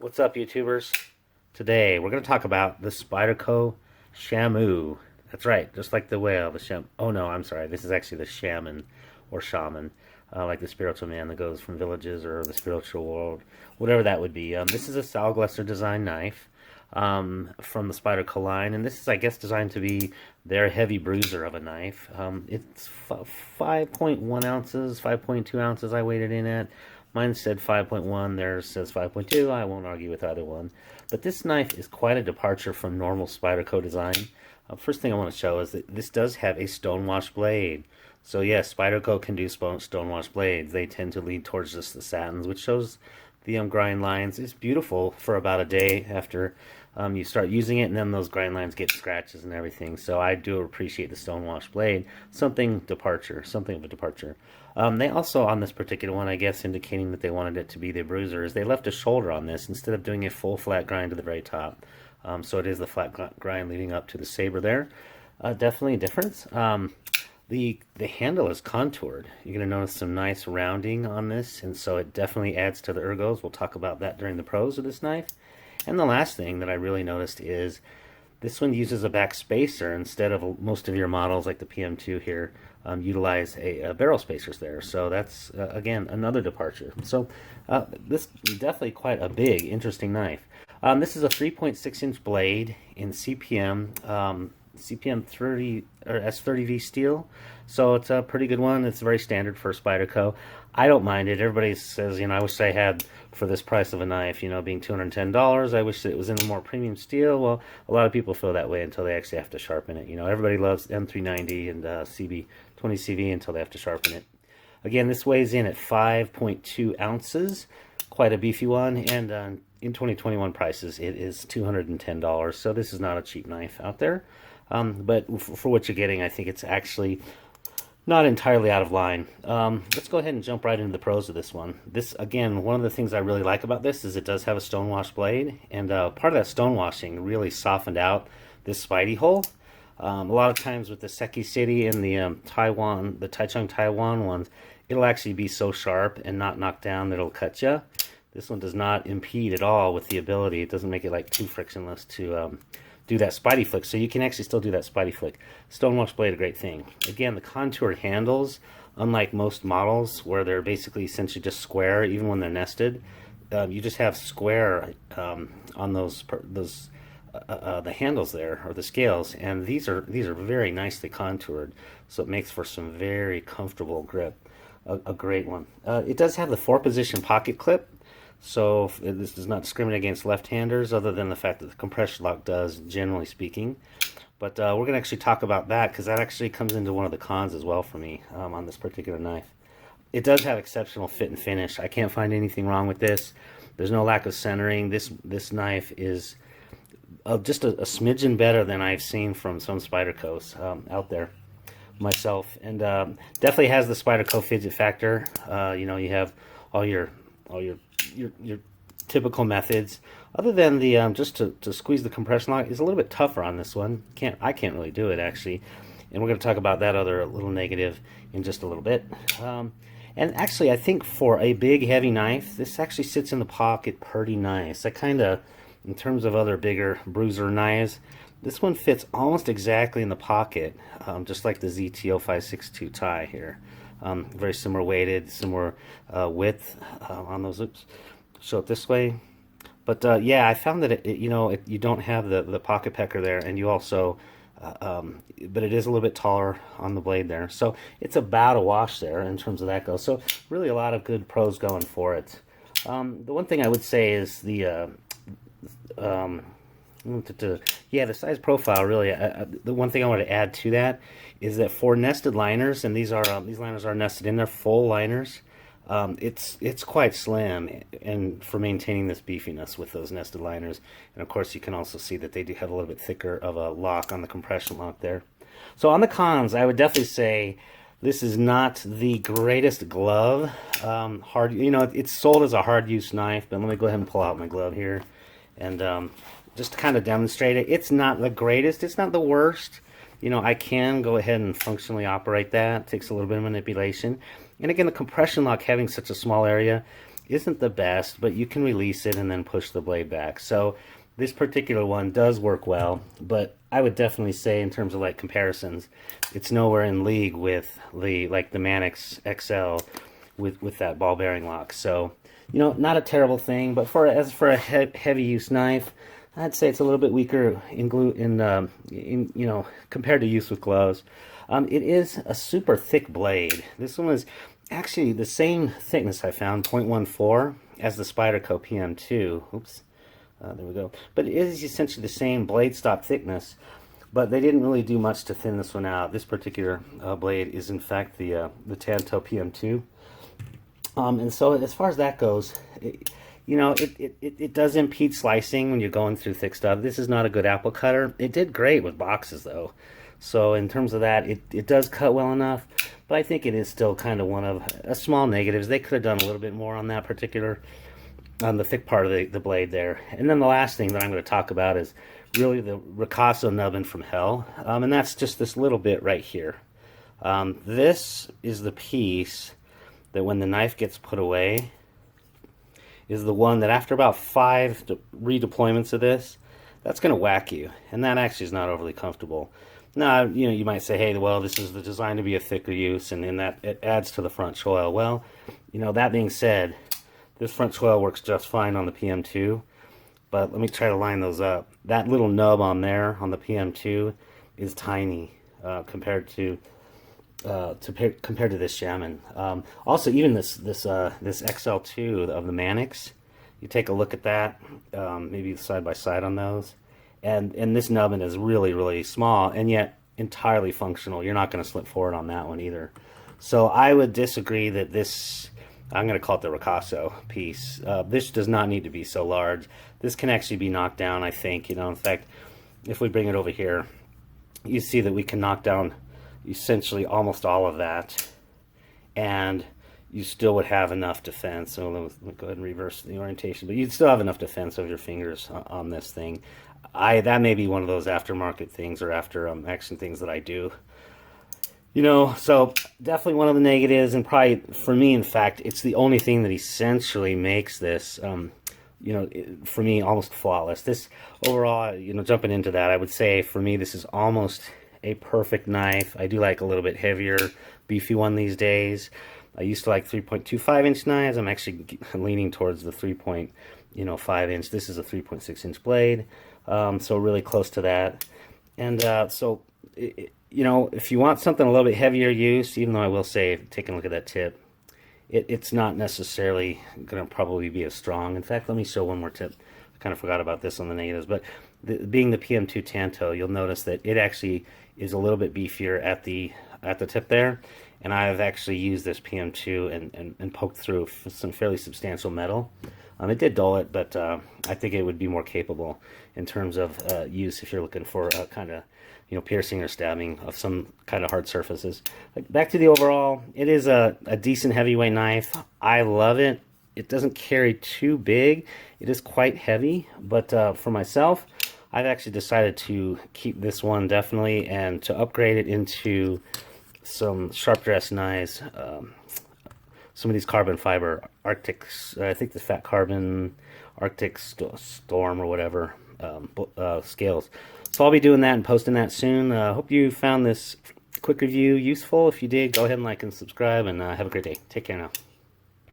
What's up, YouTubers? Today we're going to talk about the Spyderco Shamu. That's right, just like the whale, the sham. Oh no, I'm sorry. This is actually the shaman or shaman, like the spiritual man that goes from villages or the spiritual world, whatever that would be. This is a Sal Glesser design knife from the Spyderco line, and this is, I guess, designed to be their heavy bruiser of a knife. It's 5.1 ounces, 5.2 ounces. I weighed it in at. Mine said 5.1, theirs says 5.2. I won't argue with either one. But this knife is quite a departure from normal Spyderco design. First thing I want to show is that this does have a stonewash blade. So yes, Spyderco can do stonewash blades. They tend to lean towards just the satins, which shows the grind lines. It's beautiful for about a day after you start using it, and then those grind lines get scratches and everything. So I do appreciate the stonewash blade. Something of a departure. They also, on this particular one, I guess indicating that they wanted it to be the bruisers, they left a shoulder on this instead of doing a full flat grind to the very top. So it is the flat grind leading up to the saber there. Definitely a difference. The handle is contoured. You're going to notice some nice rounding on this, and so it definitely adds to the ergos. We'll talk about that during the pros of this knife. And the last thing that I really noticed is this one uses a back spacer instead of most of your models like the PM2 here utilize a barrel spacers there. So that's, again, another departure. So this is definitely quite a big, interesting knife. This is a 3.6-inch blade in CPM 30 or S30V steel, so it's a pretty good one. It's very standard for Spyderco. I don't mind it. Everybody says, I wish I had for this price of a knife, being $210. I wish it was in a more premium steel. Well, a lot of people feel that way until they actually have to sharpen it. Everybody loves M390 and CB20CV until they have to sharpen it. Again, this weighs in at 5.2 ounces, quite a beefy one, and in 2021 prices, it is $210. So this is not a cheap knife out there. But for what you're getting, I think it's actually not entirely out of line. Let's go ahead and jump right into the pros of this one. This, again, one of the things I really like about this is it does have a stonewash blade, and part of that stonewashing really softened out this spidey hole. A lot of times with the Seki City and the Taichung Taiwan ones, it'll actually be so sharp and not knocked down that it'll cut you. This one does not impede at all with the ability. It doesn't make it like too frictionless to do that spidey flick, so you can actually still do that spidey flick. Stonewash blade, a great thing. Again, the contoured handles, unlike most models where they're basically essentially just square, even when they're nested, you just have square on those the handles there, or the scales, and these are very nicely contoured, so it makes for some very comfortable grip. A great one. It does have the 4-position pocket clip. So this does not discriminate against left-handers, other than the fact that the compression lock does, generally speaking. But we're going to actually talk about that, because that actually comes into one of the cons as well for me on this particular knife. It does have exceptional fit and finish. I can't find anything wrong with this. There's no lack of centering. This knife is just a smidgen better than I've seen from some Spydercos out there myself. And definitely has the Spyderco fidget factor. You have all your typical methods, other than the just to squeeze the compression lock is a little bit tougher on this one. I can't really do it, actually, and we're going to talk about that other little negative in just a little bit. And actually, I think for a big heavy knife, this actually sits in the pocket pretty nice. I kind of, in terms of other bigger bruiser knives, this one fits almost exactly in the pocket, just like the ZTO 562 tie here. Very similar weighted, similar width on those. Oops, show it this way. But yeah, I found that you don't have the pocket pecker there, and you also, but it is a little bit taller on the blade there. So it's about a wash there in terms of that goes. So really a lot of good pros going for it. The one thing I would say is the the size profile. Really, the one thing I want to add to that is that for nested liners, and these liners are nested in, they're full liners. It's quite slim, and for maintaining this beefiness with those nested liners. And of course, you can also see that they do have a little bit thicker of a lock on the compression lock there. So on the cons, I would definitely say this is not the greatest glove. It's sold as a hard use knife, but let me go ahead and pull out my glove here and just to kind of demonstrate it. It's not the greatest. It's not the worst. I can go ahead and functionally operate that. It takes a little bit of manipulation. And again, the compression lock having such a small area, isn't the best, but you can release it and then push the blade back. So this particular one does work well, but I would definitely say in terms of like comparisons, it's nowhere in league with the Manix XL with that ball bearing lock. So, you know, not a terrible thing, but for a heavy use knife, I'd say it's a little bit weaker in you know, compared to use with gloves. It is a super thick blade. This one is actually the same thickness I found, 0.14, as the Spyderco PM2. Oops, there we go. But it is essentially the same blade stop thickness, but they didn't really do much to thin this one out. This particular blade is in fact the Tanto PM2. And so as far as that goes, you know, it does impede slicing when you're going through thick stuff. This is not a good apple cutter. It did great with boxes though. So in terms of that, it does cut well enough, but I think it is still kind of one of a small negatives. They could have done a little bit more on that particular, on the thick part of the blade there. And then the last thing that I'm going to talk about is really the ricasso nubbin from hell. And that's just this little bit right here. This is the piece that when the knife gets put away is the one that after about 5 redeployments of this, that's going to whack you. And that actually is not overly comfortable. Now, you know, you might say, hey, well, this is designed to be a thicker use, and that it adds to the front choil. Well, you know, that being said, this front choil works just fine on the PM2, but let me try to line those up. That little nub on there on the PM2 is tiny compared to this Shaman. Also, even this XL2 of the Manix, you take a look at that, maybe side by side on those. And this nubbin is really, really small, and yet entirely functional. You're not going to slip forward on that one either. So I would disagree that this, I'm going to call it the ricasso piece. This does not need to be so large. This can actually be knocked down, I think. You know, in fact, if we bring it over here, you see that we can knock down essentially almost all of that, and you still would have enough defense. So let me go ahead and reverse the orientation, but you'd still have enough defense of your fingers on this thing. That may be one of those aftermarket things or after action things that I do. You know, so definitely one of the negatives, and probably for me, in fact, it's the only thing that essentially makes this, you know, for me, almost flawless. This overall, you know, jumping into that, I would say for me, this is almost a perfect knife. I do like a little bit heavier, beefy one these days. I used to like 3.25 inch knives. I'm actually leaning towards the 3.5 inch. This is a 3.6 inch blade. So really close to that. And so, you know, if you want something a little bit heavier use, even though I will say, taking a look at that tip, it's not necessarily going to probably be as strong. In fact, let me show one more tip. I kind of forgot about this on the negatives, but being the PM2 Tanto, you'll notice that it actually is a little bit beefier at the tip there. And I've actually used this PM2 and poked through some fairly substantial metal. It did dull it, but I think it would be more capable in terms of use if you're looking for kind of, you know, piercing or stabbing of some kind of hard surfaces. Back to the overall, it is a decent heavyweight knife. I love it. It doesn't carry too big. It is quite heavy, but for myself, I've actually decided to keep this one definitely and to upgrade it into some sharp dress knives. Some of these carbon fiber Arctics, I think the fat carbon Arctic Storm or whatever scales. So I'll be doing that and posting that soon. Hope you found this quick review useful. If you did, go ahead and like and subscribe, and have a great day. Take care now.